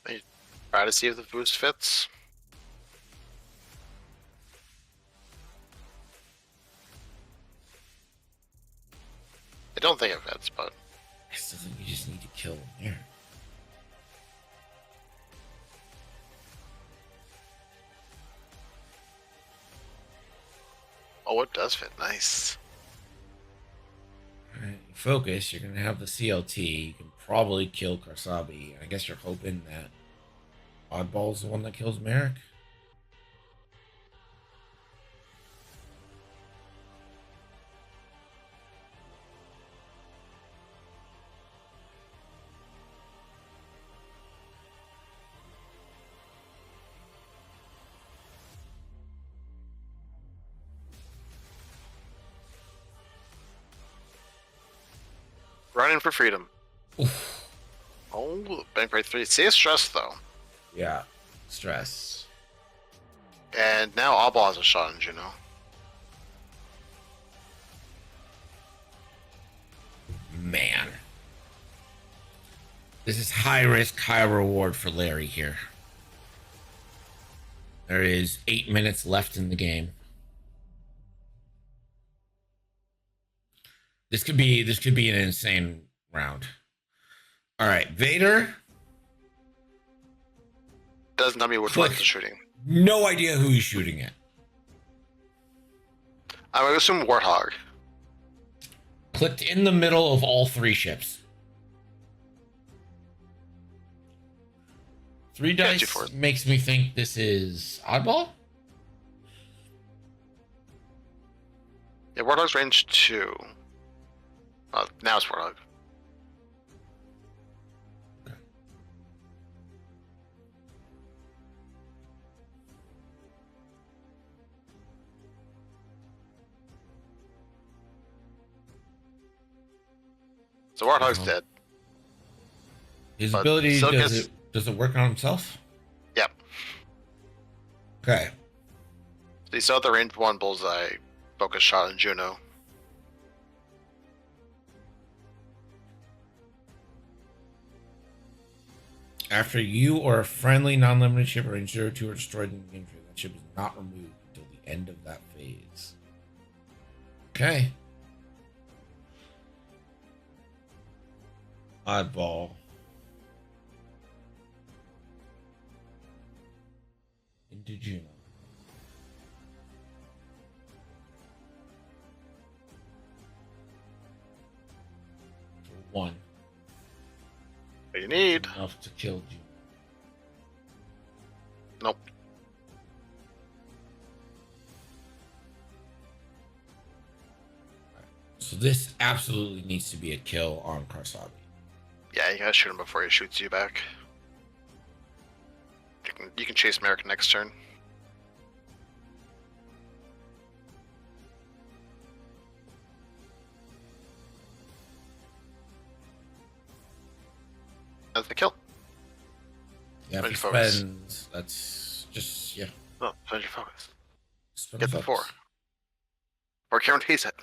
there. Try to see if the boost fits. I don't think it fits, but I still think you just need to kill him here. oh, it does fit. Nice. Alright, focus. You're gonna have the CLT. You can probably kill Karsabi. I guess you're hoping that Oddball's the one that kills Merrick. Running for freedom. Oof. Oh, bank rate 3. See, it's stress though. Yeah. Stress. And now Oddball has a shot in Juno. Man. This is high risk, high reward for Larry here. There is 8 minutes left in the game. This could be an insane round. All right, Vader. Doesn't tell me which one he's shooting. No idea who he's shooting at. I'm gonna assume Warthog. Clicked in the middle of all 3 ships. 3 dice makes me think this is Oddball. Yeah, Warthog's range 2. Now it's Warthog. So Warthog's dead. His But ability Silkus- does it work on himself? Yep. Okay. So you saw the range 1 bullseye focus shot on Juno. After you or a friendly non-limited ship range 02 are destroyed in the game phase, that ship is not removed until the end of that phase. Okay. Oddball. Into Juno. For 1. What you need? Enough to kill Juno. Nope. So this absolutely needs to be a kill on Karsabi. Yeah, you gotta shoot him before he shoots you back. You can chase Merrick next turn. That's the kill. Yeah, if he Spend focus. spends, that's just, yeah. Oh, spend your focus. Spend Get the focus. 4. Or guarantees it.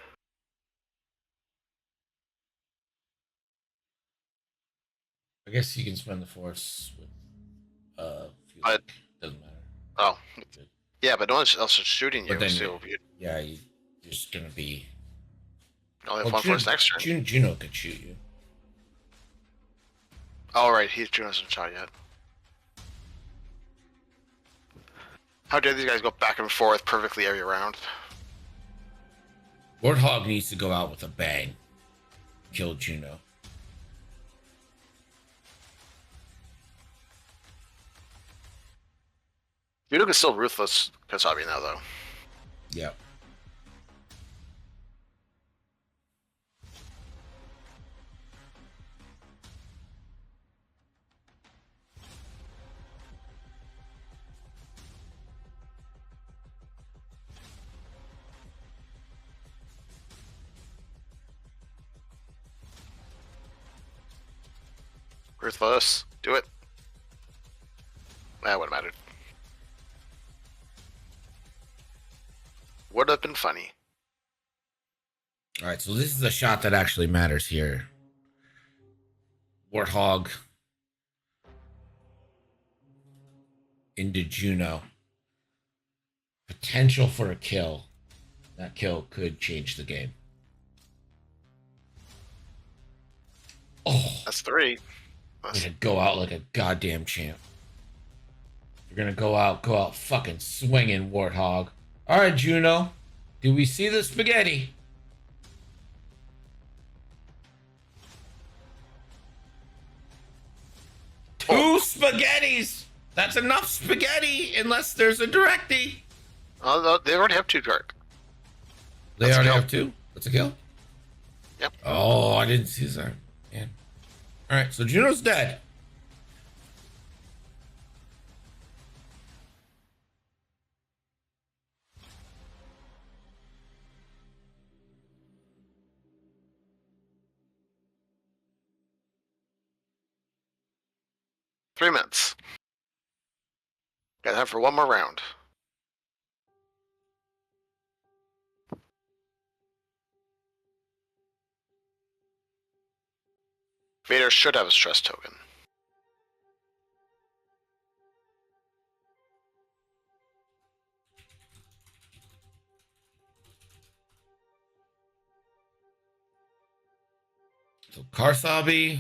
I guess you can spend the force with fuel. But- Doesn't matter. Oh. Yeah, but no one else is shooting you, But then so you Yeah, you're just gonna be. only have one force next turn. Juno could shoot you. All right, Juno hasn't shot yet. How dare these guys go back and forth perfectly every round? Warthog needs to go out with a bang. Kill Juno. Juno is still ruthless Kasabi now, though. Yep. Ruthless, do it. That wouldn't matter. Would have been funny. All right, so this is the shot that actually matters here. Warthog into Juno. Potential for a kill. That kill could change the game. Oh, That's 3. I'm gonna go out like a goddamn champ. You're gonna go out fucking swinging, Warthog. All right, Juno. Do we see the spaghetti? Two spaghettis. That's enough spaghetti, unless there's a directy. Oh, no, they already have 2 guard. They That's a already kill. have 2. That's a kill. Yep. Oh, I didn't see that. Man. All right, so Juno's dead. Three minutes. Got time for one more round. Vader should have a stress token. So Karsabi,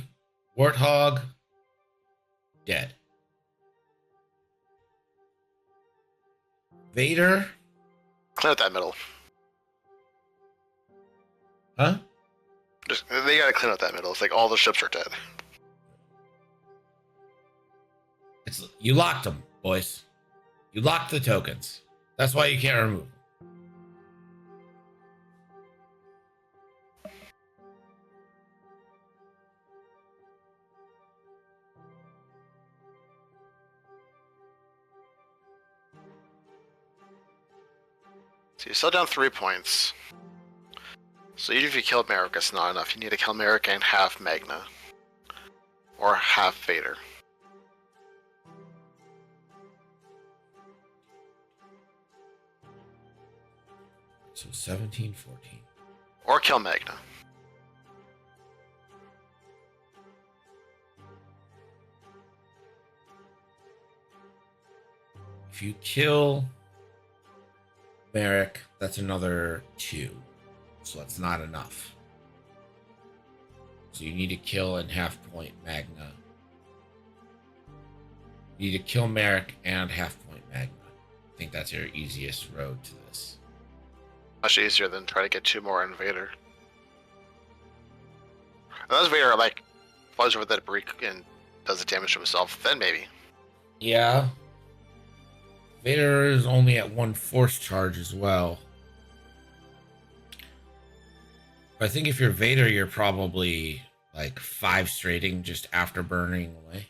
Warthog, dead. Vader, Clean up that middle. huh? They gotta clean up that middle. It's like all the ships are dead. It's you locked them, boys. You locked the tokens. That's why you can't remove them. So you're still down 3 points. So even if you killed Merrick, it's not enough. You need to kill Merrick and half Magna. Or half Vader. So 17, 14. Or kill Magna. If you kill Merrick, that's another 2. So that's not enough. So you need to kill and half point Magna. You need to kill Merrick and half point Magna. I think that's your easiest road to this. Much easier than try to get 2 more in Vader. Unless Vader, like, flies over the debris and does the damage to himself, then maybe. Yeah. Vader is only at 1 force charge as well. But I think if you're Vader, you're probably like 5 straighting just after burning away.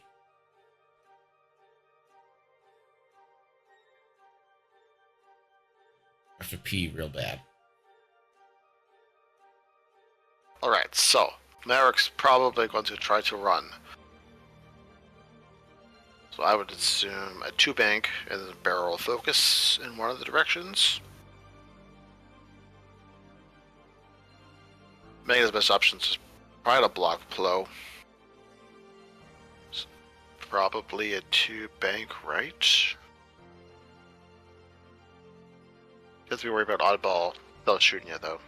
I have to pee real bad. Alright, so Merrick's probably going to try to run. So I would assume a 2 bank and a barrel focus in one of the directions. Magna's best options is probably to block Plo. Probably a 2 bank, right? Because we worry about oddball without shooting you, though.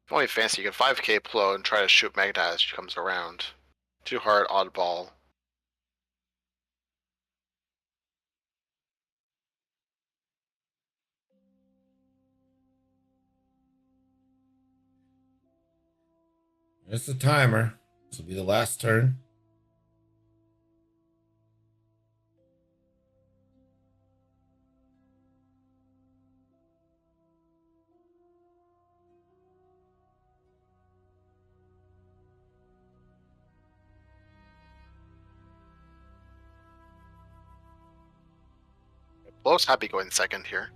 Only fancy, you can 5k Plo and try to shoot Magna as she comes around. Too hard, oddball. There's the timer. This will be the last turn. Plo's happy going second here.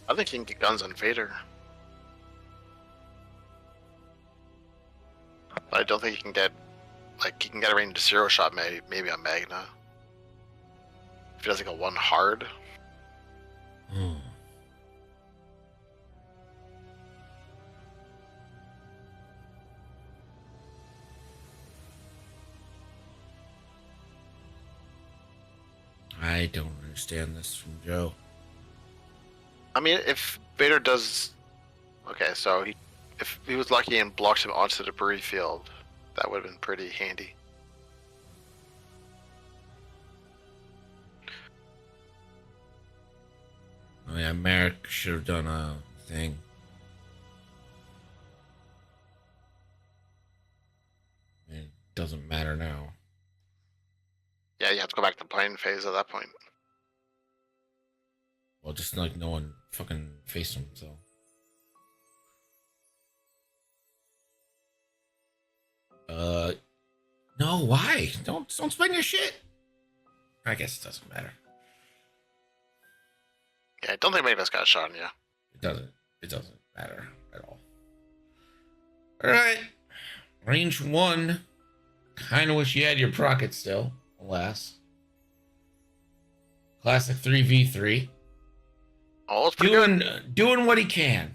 I think he can get guns on Vader. I don't think he can get, like, he can get a range 0 shot maybe on Magna. If he does like a 1 hard. Hmm. I don't understand this from Joe. I mean, if Vader does, okay, so if he was lucky and blocked him onto the debris field, that would have been pretty handy. Oh yeah, Merrick should have done a thing. It doesn't matter now. Yeah, you have to go back to plane phase at that point. Well, just like no one fucking faced him, so. No, why? Don't spend your shit. I guess it doesn't matter. Yeah, I don't think Magna's got a shot on you. It doesn't matter at all. Alright. Range 1. Kinda wish you had your procket still, alas. Classic 3v3. Oh, it's pretty good. Doing what he can.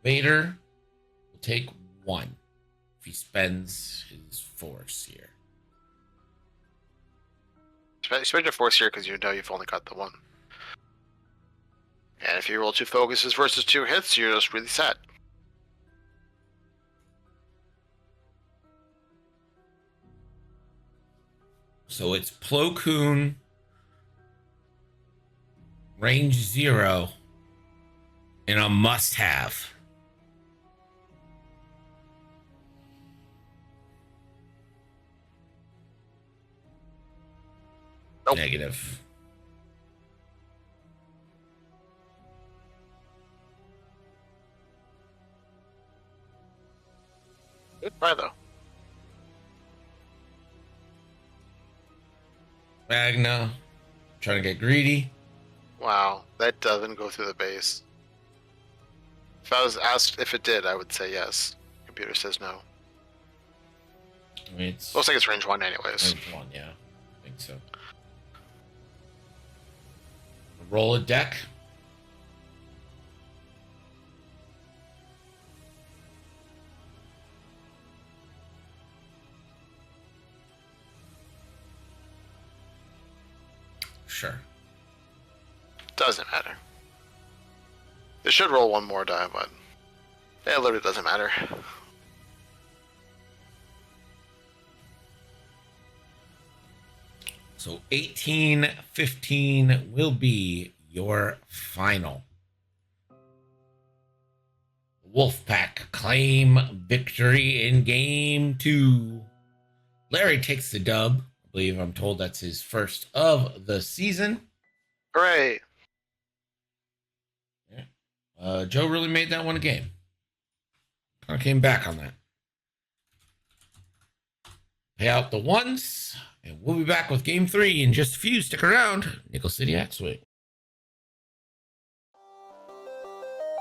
Vader will take 1 if he spends his force here. Spend your force here because you know you've only got the 1. And if you roll 2 focuses versus 2 hits, you're just really sad. So it's Plo Koon, range 0, and a must-have. Nope. Negative. Good try though. Magna, trying to get greedy. Wow, that doesn't go through the base. If I was asked if it did, I would say yes. Computer says no. I mean, it's Looks like it's range 1 anyways. range 1, yeah. I think so. Roll a deck. Sure. Doesn't matter. They should roll 1 more die, but it literally doesn't matter. So 18-15 will be your final. Wolfpack claim victory in game 2. Larry takes the dub. I believe I'm told that's his first of the season. Hooray! Yeah. Joe really made that one a game. I came back on that. Pay out the ones, and we'll be back with game 3 in just a few. Stick around. Nickel City Axway.